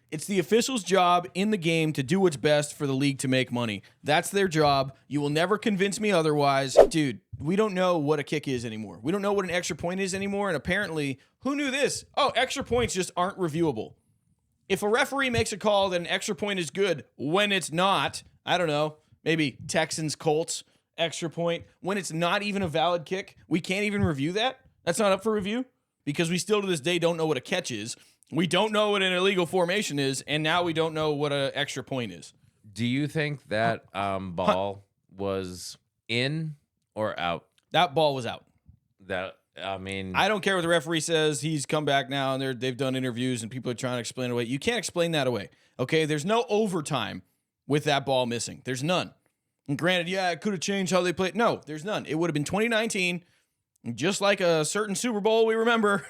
It's the official's job in the game to do what's best for the league to make money. That's their job. You will never convince me otherwise. Dude, we don't know what a kick is anymore. We don't know what an extra point is anymore. And apparently, who knew this? Oh, extra points just aren't reviewable. If a referee makes a call that an extra point is good when it's not, I don't know, maybe Texans, Colts, extra point, when it's not even a valid kick, we can't even review that? That's not up for review? Because we still to this day don't know what a catch is. We don't know what an illegal formation is, and now we don't know what an extra point is. Do you think that ball was in or out? That ball was out. I don't care what the referee says. He's come back now, and they've done interviews, and people are trying to explain it away. You can't explain that away, okay? There's no overtime with that ball missing. There's none. And granted, yeah, it could have changed how they played. No, there's none. It would have been 2019, just like a certain Super Bowl we remember,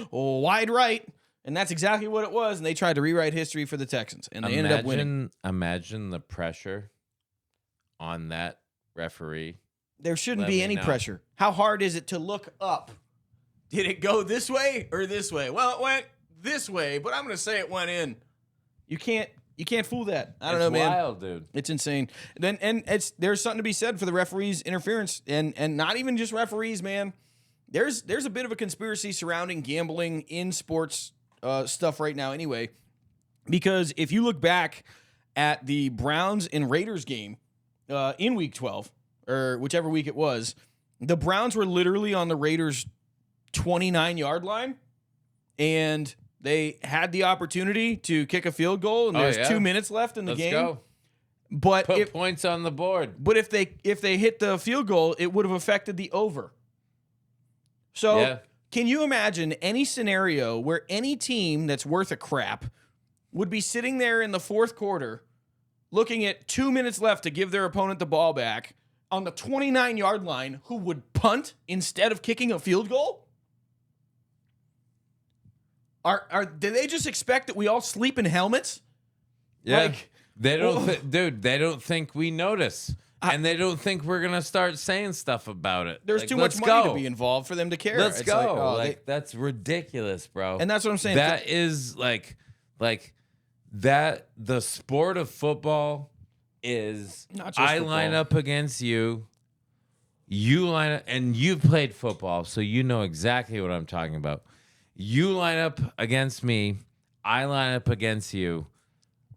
wide right. And that's exactly what it was. And they tried to rewrite history for the Texans. And they ended up winning. Imagine the pressure on that referee. There shouldn't be any pressure. How hard is it to look up? Did it go this way or this way? Well, it went this way, but I'm going to say it went in. You can't fool that. I don't know, man. It's wild, dude. It's insane. There's something to be said for the referees' interference, and not even just referees, man. There's a bit of a conspiracy surrounding gambling in sports stuff right now anyway, because if you look back at the Browns and Raiders game in week 12 or whichever week it was, the Browns were literally on the Raiders 29-yard line, and they had the opportunity to kick a field goal, and there's 2 minutes left in the game. Let's go. But put points on the board. But if they hit the field goal, it would have affected the over. So can you imagine any scenario where any team that's worth a crap would be sitting there in the fourth quarter looking at 2 minutes left to give their opponent the ball back on the 29-yard line who would punt instead of kicking a field goal? Do they just expect that we all sleep in helmets? Yeah. They don't they don't think we notice. And they don't think we're going to start saying stuff about it. There's too much money to be involved for them to care. Let's go. That's ridiculous, bro. And that's what I'm saying. That is like that the sport of football is I line up against you. You line up, and you've played football, so you know exactly what I'm talking about. You line up against me. I line up against you.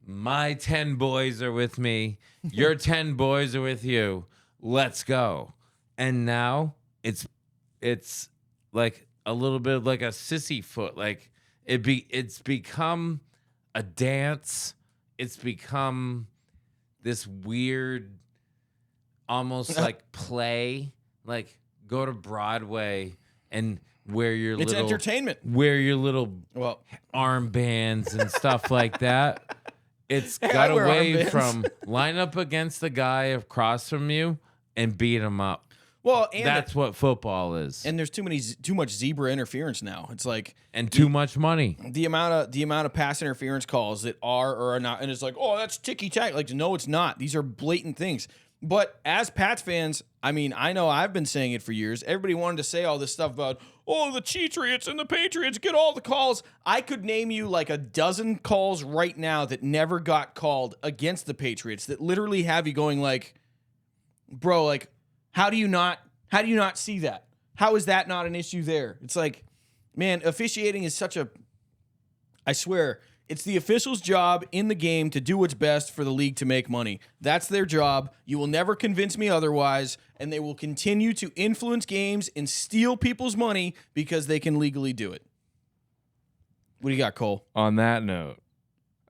My 10 boys are with me. Your 10 boys are with you. Let's go. And now it's like a little bit like a sissy foot. Like it's become a dance. It's become this weird, almost like play. Like go to Broadway and it's entertainment. Wear your little armbands and stuff like that. It's got away from line up against the guy across from you and beat him up. Well, that's what football is. And there's too much zebra interference now. It's like too much money. The amount of pass interference calls that are or are not, and it's like, oh, that's ticky tack. Like, no, it's not. These are blatant things. But as Pats fans, I mean, I know I've been saying it for years. Everybody wanted to say all this stuff about, oh, the Cheatriots and the Patriots get all the calls. I could name you like a dozen calls right now that never got called against the Patriots that literally have you going like, bro, like, how do you not see that? How is that not an issue there? It's like, man, officiating is I swear, it's the official's job in the game to do what's best for the league to make money. That's their job. You will never convince me otherwise, and they will continue to influence games and steal people's money because they can legally do it. What do you got, Cole? On that note,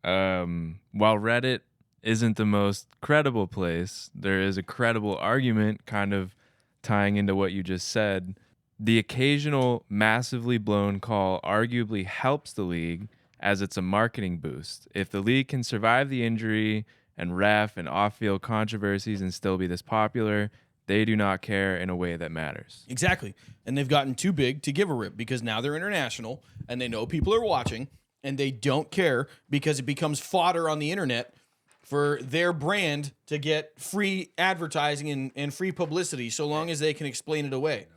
while Reddit isn't the most credible place, there is a credible argument kind of tying into what you just said. The occasional massively blown call arguably helps the league as it's a marketing boost. If the league can survive the injury and ref and off-field controversies and still be this popular, they do not care in a way that matters. Exactly. And they've gotten too big to give a rip because now they're international and they know people are watching and they don't care because it becomes fodder on the internet for their brand to get free advertising and free publicity so long as they can explain it away.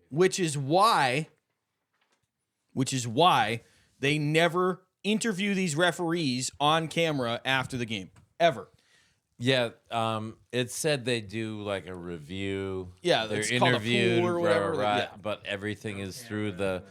Which is why they never interview these referees on camera after the game, ever. Yeah, it said they do like a review. Yeah, they're it's called a interviewed pool or whatever. Yeah. but everything is through the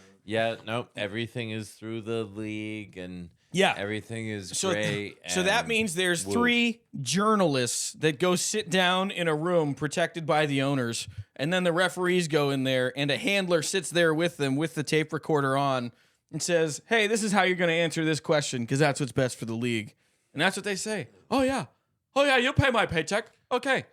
everything is through the league and Yeah. everything is So, great. so that means there's 3 journalists that go sit down in a room protected by the owners, and then the referees go in there, and a handler sits there with them with the tape recorder on and says, "Hey, this is how you're going to answer this question because that's what's best for the league." And that's what they say. Oh yeah, you'll pay my paycheck. Okay.